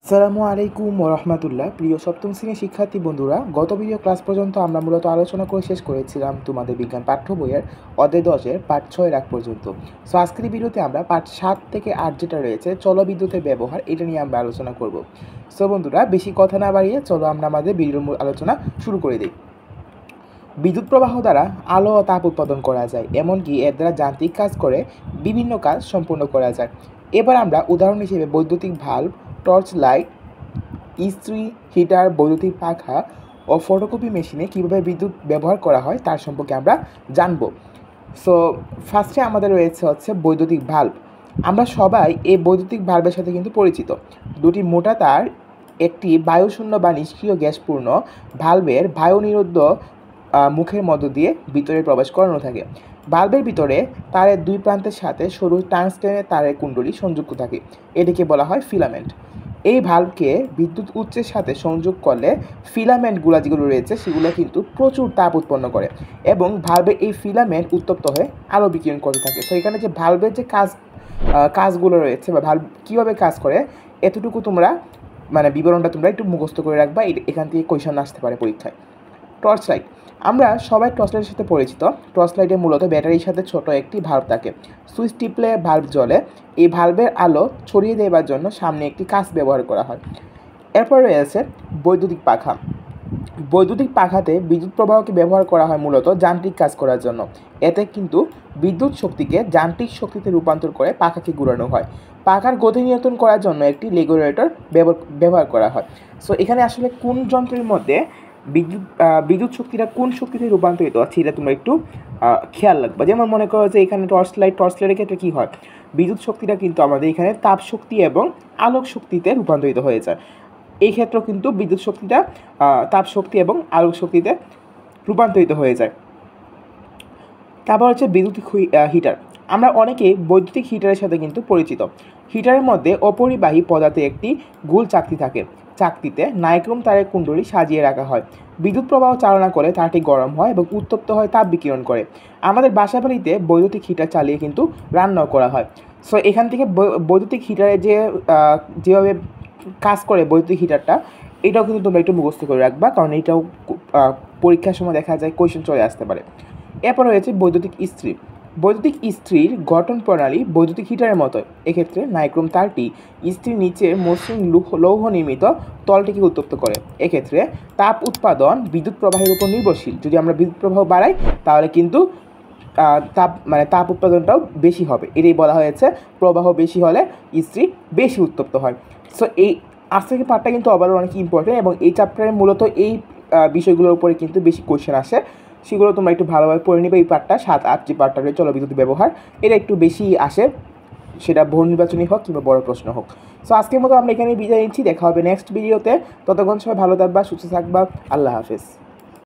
আসসালামু আলাইকুম ওরহমাতুল্লাহ। প্রিয় সপ্তম শ্রেণীর শিক্ষার্থী বন্ধুরা, গত ভিডিও ক্লাস পর্যন্ত আমরা মূলত আলোচনা করে শেষ করেছিলাম তোমাদের বিজ্ঞান পাঠ্য বইয়ের অধ্যায় 10-এর পাঠ 6 রাখ পর্যন্ত। সো আজকের ভিডিওতে আমরা পাঠ 7 থেকে 8 যেটা রয়েছে জলবিদ্যুতের ব্যবহার, এটা নিয়ে আমরা আলোচনা করব। সো বন্ধুরা, বেশি কথা না বাড়িয়ে চলো আমরা আমাদের ভিডিওর মূল আলোচনা শুরু করে দিই। বিদ্যুৎ প্রবাহ দ্বারা আলো ও তাপ উৎপাদন করা যায়, এমনকি এর দ্বারা যান্ত্রিক কাজ করে বিভিন্ন কাজ সম্পূর্ণ করা যায়। এবার আমরা উদাহরণ হিসেবে বৈদ্যুতিক ভাল্ব, টর্চ লাইট, ইস্ত্রি, হিটার, বৈদ্যুতিক পাখা ও ফটোকপি মেশিনে কীভাবে বিদ্যুৎ ব্যবহার করা হয় তার সম্পর্কে আমরা জানব। সো ফার্স্টে আমাদের রয়েছে বৈদ্যুতিক ভাল্ব। আমরা সবাই এই বৈদ্যুতিক ভাল্বের সাথে কিন্তু পরিচিত। দুটি মোটা তার একটি বায়ুশূন্য বা নিষ্ক্রিয় গ্যাসপূর্ণ ভাল্বের বায়ুনিরোধ মুখের মধ্য দিয়ে ভিতরে প্রবেশ করানো থাকে। ভাল্বের ভিতরে তারের দুই প্রান্তের সাথে সরু টাংস্টেনের তারের কুণ্ডলী সংযুক্ত থাকে, এটিকে বলা হয় ফিলামেন্ট। এই ভাল্বকে বিদ্যুৎ উৎসের সাথে সংযোগ করলে ফিলামেন্টগুলো যেগুলো রয়েছে সেগুলো কিন্তু প্রচুর তাপ উৎপন্ন করে এবং ভাল্বের এই ফিলামেন্ট উত্তপ্ত হয়ে আলো বিকিরণ করতে থাকে। তো এখানে যে ভাল্বের যে কাজগুলো রয়েছে বা ভাল্ব কীভাবে কাজ করে এতটুকু তোমরা বিবরণটা তোমরা একটু মুখস্থ করে রাখবা, এখান থেকে কোয়েশন আসতে পারে পরীক্ষায়। Torch light. আমরা সবাই টর্চ লাইটের সাথে পরিচিত। টর্চ লাইটে মূলত ব্যাটারির সাথে ছোট একটি ভাল্ব থাকে। সুইচ টিপলে ভাল্ব জ্বলে। এই ভাল্বের আলো ছড়িয়ে দেওয়ার জন্য সামনে একটি কাঁচ ব্যবহার করা হয়। এরপর রয়েছে বৈদ্যুতিক পাখা। বৈদ্যুতিক পাখাতে বিদ্যুৎ প্রবাহকে ব্যবহার করা হয় মূলত যান্ত্রিক কাজ করার জন্য। এতে কিন্তু বিদ্যুৎ শক্তিকে যান্ত্রিক শক্তিতে রূপান্তর করে পাখাকে ঘুরানো হয়। পাখার গতি নিয়ন্ত্রণ করার জন্য একটি রেগুলেটর ব্যবহার করা হয়। সো এখানে আসলে কোন যন্ত্রের মধ্যে বিদ্যুৎ শক্তিটা কোন শক্তিতে রূপান্তরিত হচ্ছে এটা তোমরা একটু খেয়াল রাখবা। যেমন মনে করো যে এখানে টর্চ লাইটের ক্ষেত্রে কী হয়, বিদ্যুৎ শক্তিটা কিন্তু আমাদের এখানে তাপ শক্তি এবং আলোক শক্তিতে রূপান্তরিত হয়ে যায়। এই ক্ষেত্রেও কিন্তু বিদ্যুৎ শক্তিটা তাপ শক্তি এবং আলোক শক্তিতে রূপান্তরিত হয়ে যায়। তারপর হচ্ছে বৈদ্যুতিক হিটার। আমরা অনেকে বৈদ্যুতিক হিটারের সাথে কিন্তু পরিচিত। হিটারের মধ্যে অপরিবাহী পদার্থে একটি গোল চাকতি থাকে। চাকতিতে নাইক্রোম তারের কুণ্ডলী সাজিয়ে রাখা হয়। বিদ্যুৎ প্রবাহ চালনা করে তারটি গরম হয় এবং উত্তপ্ত হয় তাপ বিকিরণ করে। আমাদের বাসাবাড়িতে বৈদ্যুতিক হিটার চালিয়ে কিন্তু রান্নাও করা হয়। সো এখান থেকে বৈদ্যুতিক হিটারে যেভাবে কাজ করে বৈদ্যুতিক হিটারটা, এটাও কিন্তু তোমরা একটু মুখস্থ করে রাখবা, কারণ এটাও পরীক্ষার সময় দেখা যায় কোয়েশন চলে আসতে পারে। এরপর রয়েছে বৈদ্যুতিক ইস্ত্রি। বৈদ্যুতিক ইস্ত্রির গঠন প্রণালী বৈদ্যুতিক হিটারের মতো। এক্ষেত্রে নাইক্রোম তারটি ইস্ত্রির নিচের মসৃণ লৌহ নির্মিত তলটিকে উত্তপ্ত করে। এক্ষেত্রে তাপ উৎপাদন বিদ্যুৎ প্রবাহের উপর নির্ভরশীল। যদি আমরা বিদ্যুৎ প্রবাহ বাড়াই তাহলে কিন্তু তাপ উৎপাদনটাও বেশি হবে। এটাই বলা হয়েছে প্রবাহ বেশি হলে ইস্ত্রি বেশি উত্তপ্ত হয়। সো এই আজকের পার্টটা কিন্তু ওভারঅল অনেক ইম্পর্টেন্ট এবং এই চ্যাপ্টারে মূলত এই বিষয়গুলোর উপরে কিন্তু বেশি কোয়েশ্চেন আসে। সেগুলো তোমরা একটু ভালোভাবে পড়ে নিবে। এই পার্টটা 7-8 যে পার্টটা রয়েছে জলবিদ্যুৎ ব্যবহার, এটা একটু বেশি আসে, সেটা বহু নির্বাচনী হোক কিংবা বড় প্রশ্ন হোক। সো আজকের মতো আমরা এখানে বিদায় নিচ্ছি। দেখা হবে নেক্সট ভিডিওতে। ততক্ষণ সবাই ভালো থাকবা, সুস্থ থাকবা। আল্লাহ হাফেজ।